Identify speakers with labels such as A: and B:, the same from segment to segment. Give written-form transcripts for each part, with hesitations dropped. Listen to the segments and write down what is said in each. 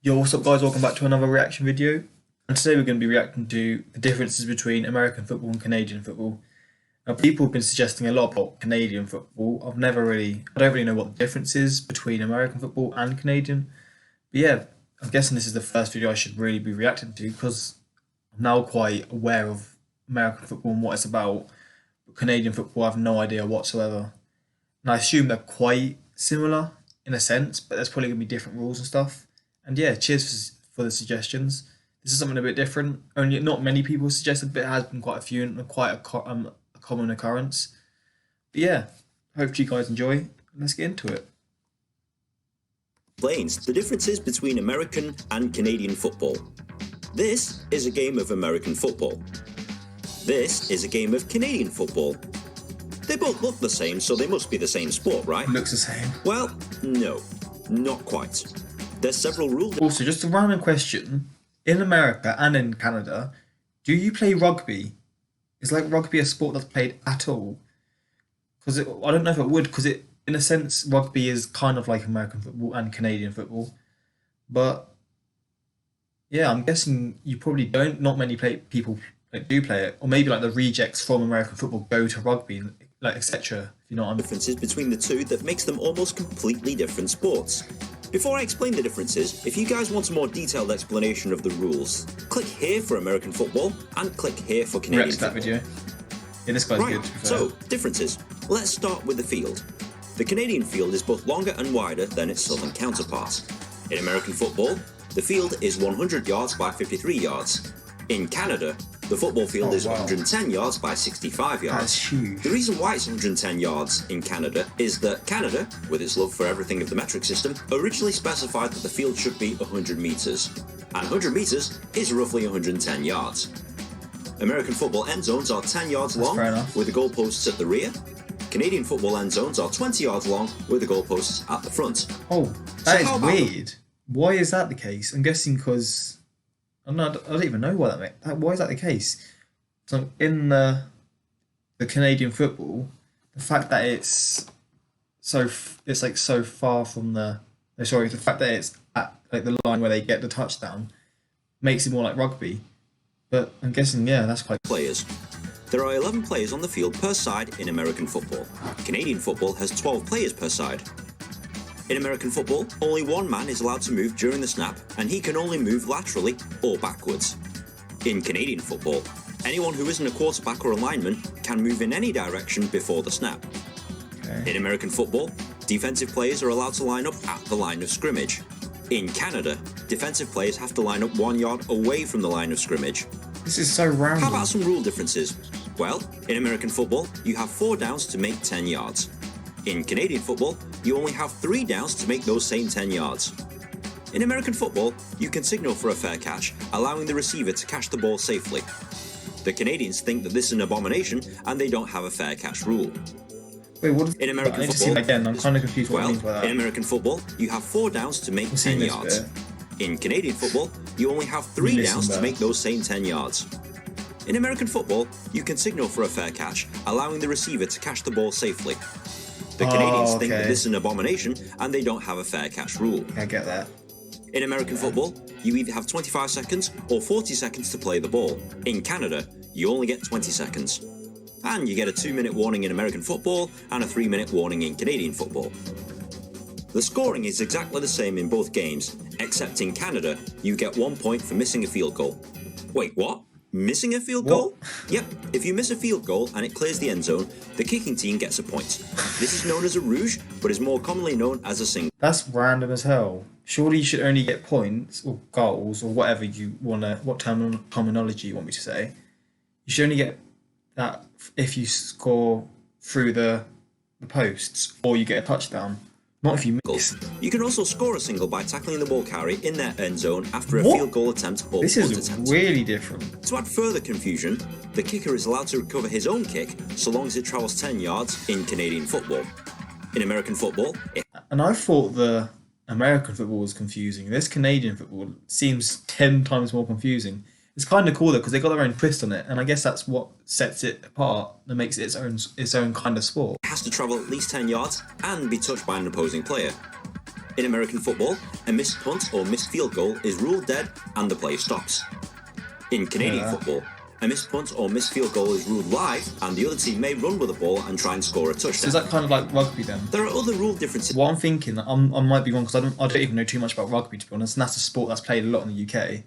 A: Yo, what's up guys, welcome back to another reaction video. And today we're going to be reacting to the differences between American football and Canadian football. Now people have been suggesting a lot about Canadian football. I don't really know what the difference is between American football and Canadian. But yeah, I'm guessing this is the first video I should really be reacting to because I'm now quite aware of American football and what it's about. But Canadian football I have no idea whatsoever. And I assume they're quite similar in a sense, but there's probably going to be different rules and stuff. And yeah, cheers for the suggestions. This is something a bit different. Only not many people suggested, but it has been quite a few and quite a common occurrence. But yeah, hope you guys enjoy. Let's get into it.
B: Explains the differences between American and Canadian football. This is a game of American football. This is a game of Canadian football. They both look the same, so they must be the same sport, right?
A: Looks the same.
B: Well, no, not quite. There's several rules.
A: Also, just a random question. In America and in Canada, do you play rugby? Is like rugby a sport that's played at all? Because I don't know if it would, because in a sense, rugby is kind of like American football and Canadian football. But yeah, I'm guessing you probably don't. Not many people do play it, or maybe like the rejects from American football go to rugby, like etc. If you know what I mean.
B: Differences between the two that makes them almost completely different sports. Before I explain the differences, if you guys want a more detailed explanation of the rules, click here for American football and click here for Canadian football.
A: That video. Yeah, this guy's good.
B: So, differences. Let's start with the field. The Canadian field is both longer and wider than its southern counterpart. In American football, the field is 100 yards by 53 yards. In Canada, the football field is 110 yards by 65 yards.
A: That's huge.
B: The reason why it's 110 yards in Canada is that Canada, with its love for everything of the metric system, originally specified that the field should be 100 metres. And 100 metres is roughly 110 yards. American football end zones are 10 yards long, with the goalposts at the rear. Canadian football end zones are 20 yards long, with the goalposts at the front.
A: Oh, that is weird. Why is that the case? I'm guessing because... I don't even know why why is that the case? So in the Canadian football, the fact that it's so far from the fact that it's at like the line where they get the touchdown makes it more like rugby. But I'm guessing that's quite
B: players. There are 11 players on the field per side in American football. Canadian football has 12 players per side. In American football, only one man is allowed to move during the snap, and he can only move laterally or backwards. In Canadian football, anyone who isn't a quarterback or a lineman can move in any direction before the snap. Okay. In American football, defensive players are allowed to line up at the line of scrimmage. In Canada, defensive players have to line up 1 yard away from the line of scrimmage.
A: This is so random.
B: How about some rule differences? Well, in American football, you have 4 downs to make 10 yards. In Canadian football, you only have 3 downs to make those same 10 yards. In American football, you can signal for a fair catch, allowing the receiver to catch the ball safely. The Canadians think that this is an abomination and they don't have a fair catch rule.
A: Wait, what?
B: In American football,
A: again, I'm kind of confused what it means by that.
B: In American football, you have 4 downs to make 10 yards. In Canadian football, you only have 3 downs to make those same 10 yards. In American football, you can signal for a fair catch, allowing the receiver to catch the ball safely. The Canadians think that this is an abomination and they don't have a fair catch rule.
A: I get that.
B: In American football, you either have 25 seconds or 40 seconds to play the ball. In Canada, you only get 20 seconds. And you get a 2-minute warning in American football and a 3-minute warning in Canadian football. The scoring is exactly the same in both games, except in Canada, you get 1 point for missing a field goal. Wait, what? Missing a field goal? Yep, if you miss a field goal and it clears the end zone, the kicking team gets a point. This is known as a rouge, but is more commonly known as a single.
A: That's random as hell. Surely you should only get points or goals or whatever you want to, what terminology you want me to say. You should only get that if you score through the posts or you get a touchdown. Not if you miss.
B: You can also score a single by tackling the ball carrier in their end zone after a field goal attempt or punt attempt.
A: This is really different.
B: To add further confusion, the kicker is allowed to recover his own kick so long as it travels 10 yards in Canadian football. In American football...
A: And I thought the American football was confusing. This Canadian football seems 10 times more confusing. It's kind of cool though because they got their own twist on it, and I guess that's what sets it apart and makes it its own kind of sport.
B: It has to travel at least 10 yards and be touched by an opposing player. In American football, a missed punt or missed field goal is ruled dead and the play stops. In Canadian football, a missed punt or missed field goal is ruled live and the other team may run with the ball and try and score a touchdown.
A: So is that kind of like rugby then?
B: There are other rule differences.
A: What I'm thinking, I might be wrong because I don't even know too much about rugby, to be honest, and that's a sport that's played a lot in the UK.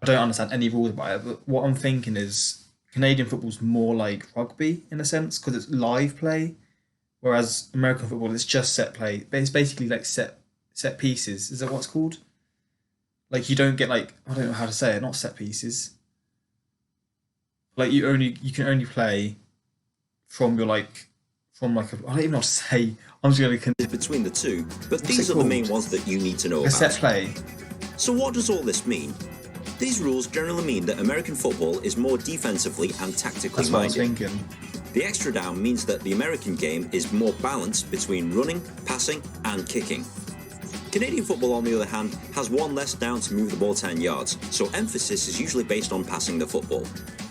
A: I don't understand any rules about it, but what I'm thinking is Canadian football's more like rugby in a sense because it's live play, whereas American football it's just set play. But it's basically like set pieces. Is that what it's called? Like you don't get like I don't know how to say it. Not set pieces. Like you can only play from your I don't even know what to say. I'm just going to
B: between the two, but these are the main ones that you need to know about.
A: Set play.
B: So what does all this mean? These rules generally mean that American football is more defensively and tactically
A: That's what I was
B: minded.
A: thinking.
B: The extra down means that the American game is more balanced between running, passing, and kicking. Canadian football, on the other hand, has one less down to move the ball 10 yards, so emphasis is usually based on passing the football.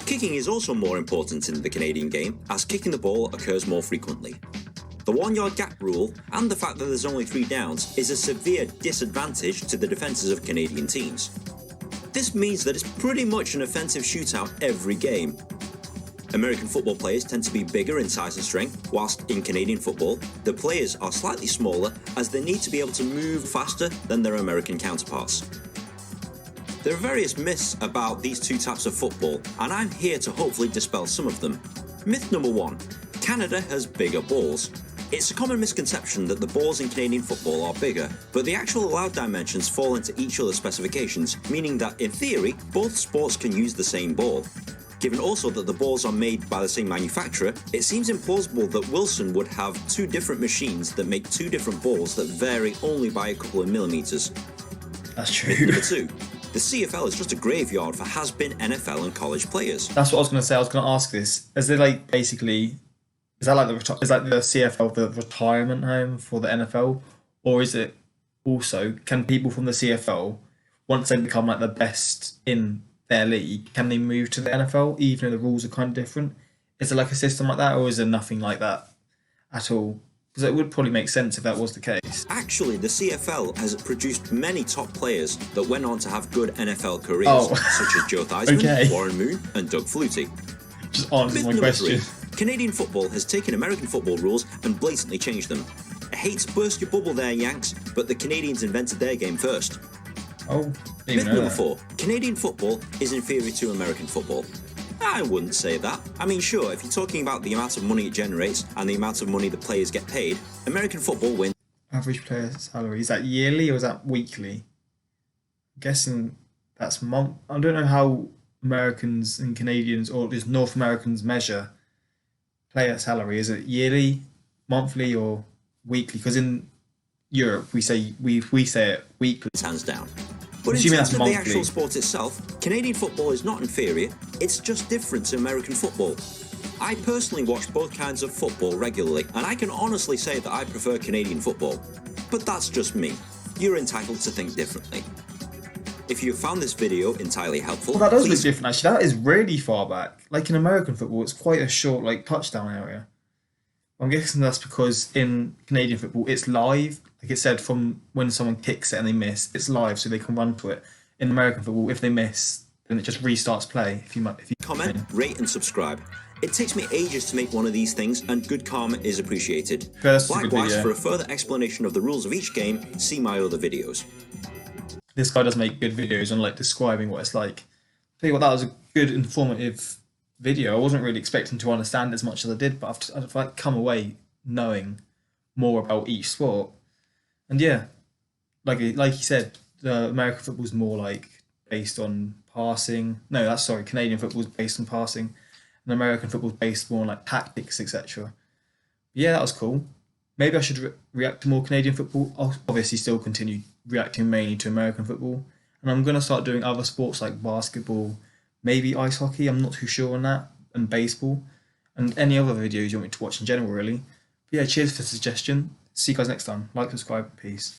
B: Kicking is also more important in the Canadian game, as kicking the ball occurs more frequently. The 1 yard gap rule, and the fact that there's only 3 downs, is a severe disadvantage to the defences of Canadian teams. This means that it's pretty much an offensive shootout every game. American football players tend to be bigger in size and strength, whilst in Canadian football, the players are slightly smaller as they need to be able to move faster than their American counterparts. There are various myths about these two types of football, and I'm here to hopefully dispel some of them. Myth number 1. Canada has bigger balls. It's a common misconception that the balls in Canadian football are bigger, but the actual allowed dimensions fall into each other's specifications, meaning that, in theory, both sports can use the same ball. Given also that the balls are made by the same manufacturer, it seems implausible that Wilson would have 2 different machines that make 2 different balls that vary only by a couple of millimetres.
A: That's true.
B: Myth number 2. The CFL is just a graveyard for has-been NFL and college players.
A: That's what I was going to say. I was going to ask this. Is it like basically... Is that like the CFL the retirement home for the NFL, or is it also can people from the CFL once they become like the best in their league can they move to the NFL even though the rules are kind of different? Is there like a system like that, or is there nothing like that at all? Because it would probably make sense if that was the case.
B: Actually, the CFL has produced many top players that went on to have good NFL careers, such as Joe Theismann, Warren Moon, and Doug Flutie.
A: Just answer my
B: Myth
A: question.
B: 3. Canadian football has taken American football rules and blatantly changed them. I hate to burst your bubble there, Yanks, but the Canadians invented their game first.
A: Oh,
B: Myth number 4. Canadian football is inferior to American football. I wouldn't say that. I mean, sure, if you're talking about the amount of money it generates and the amount of money the players get paid, American football wins.
A: Average player salary, is that yearly or is that weekly? I'm guessing that's month. I don't know how Americans and Canadians or just North Americans measure player salary. Is it yearly, monthly, or weekly? Because in Europe we say it weekly.
B: Hands down. But in
A: Assuming
B: terms
A: that's
B: of
A: monthly.
B: the actual sport itself, Canadian football is not inferior, it's just different to American football. I personally watch both kinds of football regularly, and I can honestly say that I prefer Canadian football. But that's just me. You're entitled to think differently. If you found this video entirely helpful,
A: Well, that does
B: please
A: look different actually. That is really far back. Like in American football, it's quite a short like touchdown area. I'm guessing that's because in Canadian football it's live. Like it said, from when someone kicks it and they miss, it's live, so they can run to it. In American football, if they miss, then it just restarts play. If you
B: comment, rate, and subscribe. It takes me ages to make one of these things, and good karma is appreciated.
A: Yeah, that's a good
B: Likewise,
A: video.
B: for a further explanation of the rules of each game, see my other videos.
A: This guy does make good videos on like describing what it's like. Tell you what, that was a good informative video. I wasn't really expecting to understand as much as I did, but I've like come away knowing more about each sport. And yeah, like he said, the American football's more like based on passing. No, that's sorry, Canadian football's based on passing, and American football's based more on like tactics, etc. Yeah, that was cool. Maybe I should react to more Canadian football. I'll obviously still continue reacting mainly to American football, and I'm gonna start doing other sports like basketball, maybe ice hockey. I'm not too sure on that, and baseball, and any other videos you want me to watch in general, really. But yeah, cheers for the suggestion. See you guys next time. Like, subscribe, peace.